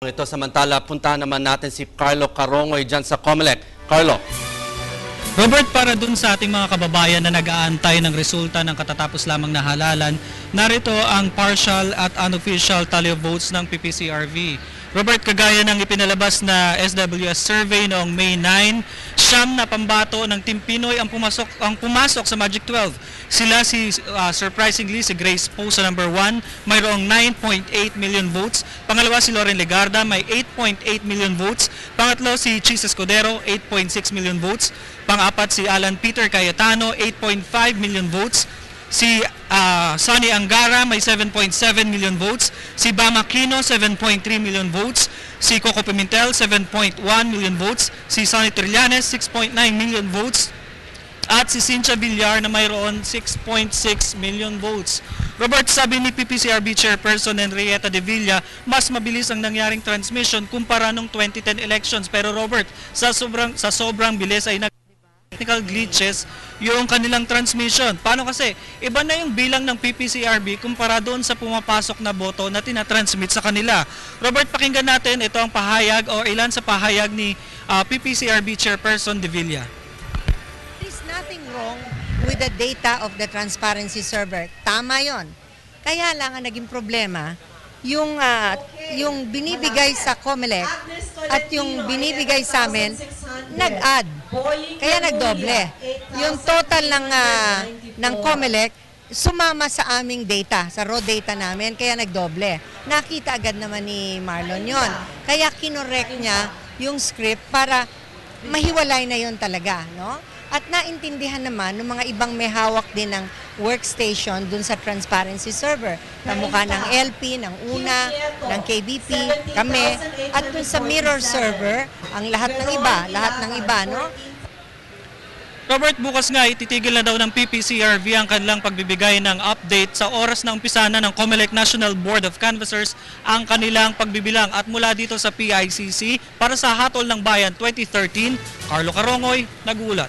Ito samantala, puntahan naman natin si Carlo Carongoy dyan sa COMELEC. Carlo. Robert, para dun sa ating mga kababayan na nag-aantay ng resulta ng katatapos lamang na halalan, narito ang partial at unofficial tally of votes ng PPCRV. Robert, kagaya ng ipinalabas na SWS survey noong May 9, siyam na pambato ng Team Pinoy ang pumasok sa Magic 12. Sila surprisingly si Grace Poe sa number 1, mayroong 9.8 million votes. Pangalawa si Loren Legarda, may 8.8 million votes. Pangatlo si Chis Escudero, 8.6 million votes. Pang-apat si Alan Peter Cayetano, 8.5 million votes. Si Sonny Angara may 7.7 million votes, si Bam Aquino 7.3 million votes, si Coco Pimentel 7.1 million votes, si Sonny Trillanes 6.9 million votes, at si Cynthia Villar na mayroon 6.6 million votes. Robert, sabi ni PPCRB Chairperson Henrietta De Villa, mas mabilis ang nangyaring transmission kumpara nung 2010 elections. Pero Robert, sa sobrang bilis ay technical glitches yung kanilang transmission. Paano kasi? Iba na yung bilang ng PPCRB kumpara doon sa pumapasok na boto na tinatransmit sa kanila. Robert, pakinggan natin ito ang pahayag o ilan sa pahayag ni PPCRB Chairperson De Villa. There is nothing wrong with the data of the transparency server. Tama yon. Kaya lang ang naging problema, yung binibigay sa COMELEC at yung binibigay sa amin, nag-add. Kaya nagdoble. Yung total ng COMELEC, sumama sa aming data, sa raw data namin, kaya nagdoble. Nakita agad naman ni Marlon yon. Kaya kinorek niya yung script para mahiwalay na yon talaga, no? At naintindihan naman ng mga ibang may hawak din ng workstation dun sa transparency server. Kamukha ng LP, ng UNA, ng KBP, kami, at dun sa mirror server, ang lahat ng iba, no? Robert, bukas nga ititigil na daw ng PPCRV ang kanilang pagbibigay ng update sa oras na umpisa na ng COMELEC National Board of Canvassers ang kanilang pagbibilang. At mula dito sa PICC, para sa Hatol ng Bayan 2013, Carlo Carongoy, nag-uulat.